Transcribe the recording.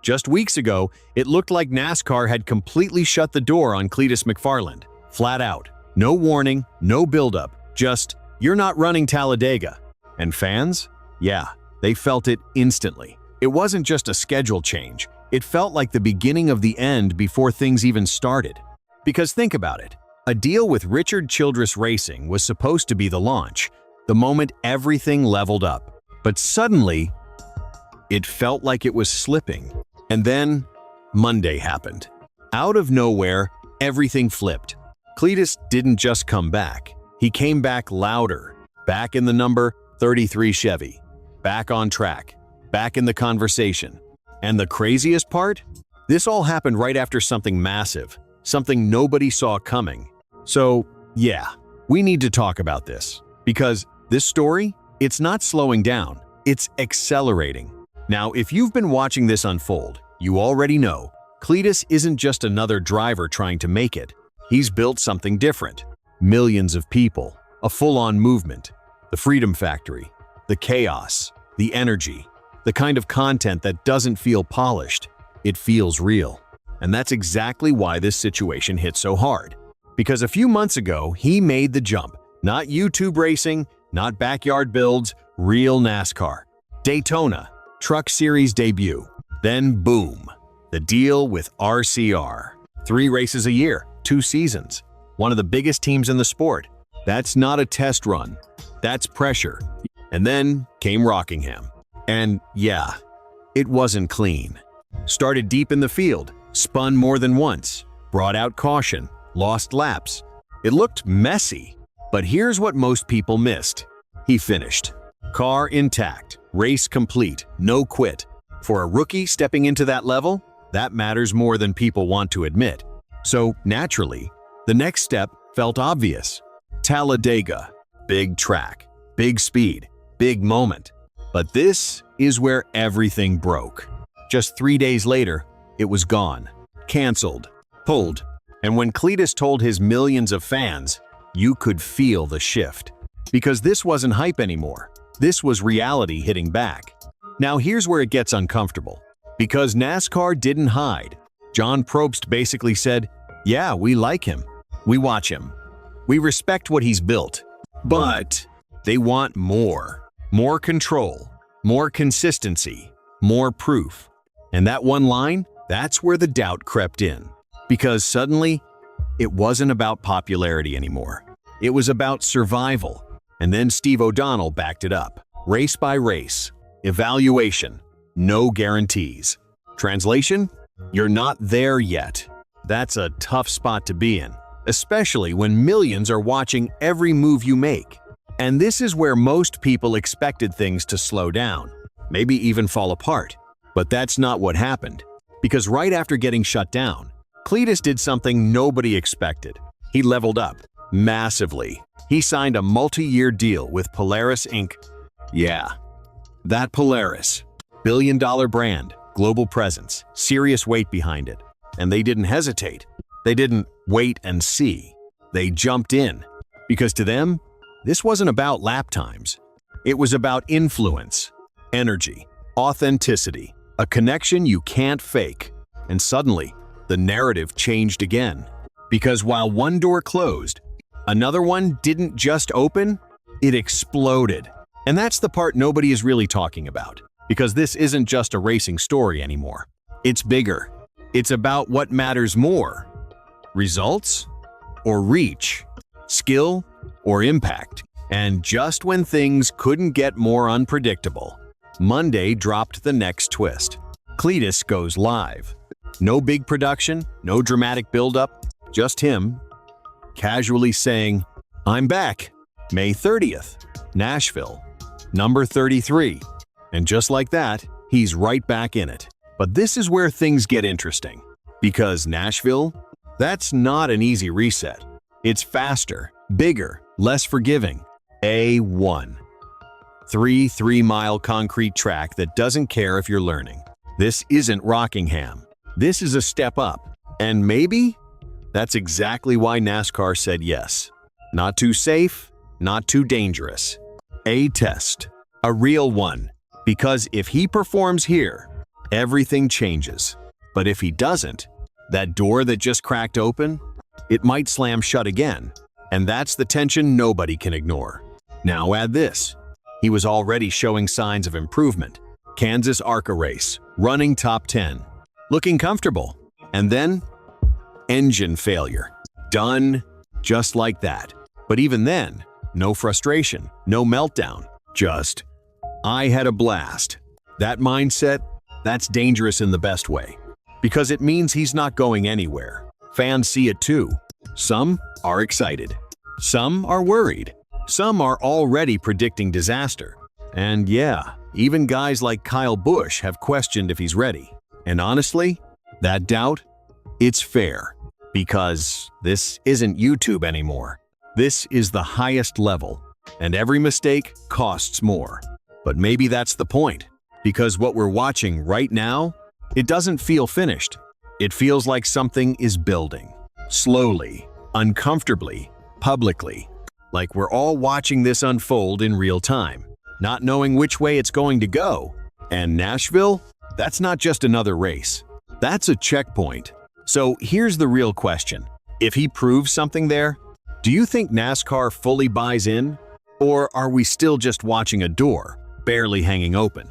Just weeks ago, it looked like NASCAR had completely shut the door on Cleetus McFarland. Flat out. No warning, no buildup, just, "You're not running Talladega." And fans? Yeah, they felt it instantly. It wasn't just a schedule change. It felt like the beginning of the end before things even started. Because think about it. A deal with Richard Childress Racing was supposed to be the launch, the moment everything leveled up. But suddenly, it felt like it was slipping. And then, Monday happened. Out of nowhere, everything flipped. Cleetus didn't just come back. He came back louder. Back in the number 33 Chevy. Back on track. Back in the conversation. And the craziest part? This all happened right after something massive. Something nobody saw coming. So, yeah, we need to talk about this. Because this story, it's not slowing down. It's accelerating. Now, if you've been watching this unfold, you already know Cleetus isn't just another driver trying to make it. He's built something different. Millions of people, a full-on movement, the Freedom Factory, the chaos, the energy, the kind of content that doesn't feel polished. It feels real. And that's exactly why this situation hit so hard. Because a few months ago, he made the jump. Not YouTube racing, not backyard builds, real NASCAR. Daytona, Truck Series debut. Then boom, the deal with RCR. 3 races a year, 2 seasons. One of the biggest teams in the sport. That's not a test run. That's pressure. And then came Rockingham. And yeah, it wasn't clean. Started deep in the field, spun more than once, brought out caution, lost laps. It looked messy. But here's what most people missed. He finished. Car intact, race complete, no quit. For a rookie stepping into that level, that matters more than people want to admit. So, naturally, the next step felt obvious. Talladega. Big track, big speed, big moment. But this is where everything broke. Just 3 days later, it was gone. Canceled. Pulled. And when Cleetus told his millions of fans, you could feel the shift. Because this wasn't hype anymore. This was reality hitting back. Now here's where it gets uncomfortable. Because NASCAR didn't hide. John Probst basically said, yeah, we like him. We watch him. We respect what he's built. But they want more. More control. More consistency. More proof. And that one line, that's where the doubt crept in. Because suddenly, it wasn't about popularity anymore. It was about survival. And then Steve O'Donnell backed it up. Race by race. Evaluation. No guarantees. Translation? You're not there yet. That's a tough spot to be in, especially when millions are watching every move you make. And this is where most people expected things to slow down, maybe even fall apart. But that's not what happened. Because right after getting shut down, Cleetus did something nobody expected. He leveled up. Massively. He signed a multi-year deal with Polaris Inc. Yeah, that Polaris. Billion-dollar brand, global presence, serious weight behind it. And they didn't hesitate. They didn't wait and see. They jumped in. Because to them, this wasn't about lap times. It was about influence, energy, authenticity, a connection you can't fake. And suddenly, the narrative changed again. Because while one door closed, another one didn't just open, it exploded. And that's the part nobody is really talking about. Because this isn't just a racing story anymore. It's bigger. It's about what matters more. Results or reach? Skill or impact? And just when things couldn't get more unpredictable, Monday dropped the next twist. Cleetus goes live. No big production, no dramatic buildup, just him casually saying, I'm back, May 30th, Nashville, number 33. And just like that, he's right back in it. But this is where things get interesting. Because Nashville, that's not an easy reset. It's faster, bigger, less forgiving. A1. 3-mile concrete track that doesn't care if you're learning. This isn't Rockingham. This is a step up. And maybe that's exactly why NASCAR said yes. Not too safe, not too dangerous. A test. A real one. Because if he performs here, everything changes. But if he doesn't, that door that just cracked open, it might slam shut again. And that's the tension nobody can ignore. Now add this. He was already showing signs of improvement. Kansas ARCA race, running top 10, looking comfortable. And then, engine failure. Done, just like that. But even then, no frustration, no meltdown. Just, I had a blast. That mindset, that's dangerous in the best way. Because it means he's not going anywhere. Fans see it too. Some are excited. Some are worried. Some are already predicting disaster. And yeah, even guys like Kyle Busch have questioned if he's ready. And honestly, that doubt, it's fair. Because this isn't YouTube anymore. This is the highest level. And every mistake costs more. But maybe that's the point. Because what we're watching right now, it doesn't feel finished. It feels like something is building. Slowly, uncomfortably, publicly. Like we're all watching this unfold in real time, not knowing which way it's going to go. And Nashville? That's not just another race. That's a checkpoint. So here's the real question. If he proves something there, do you think NASCAR fully buys in? Or are we still just watching a door, barely hanging open?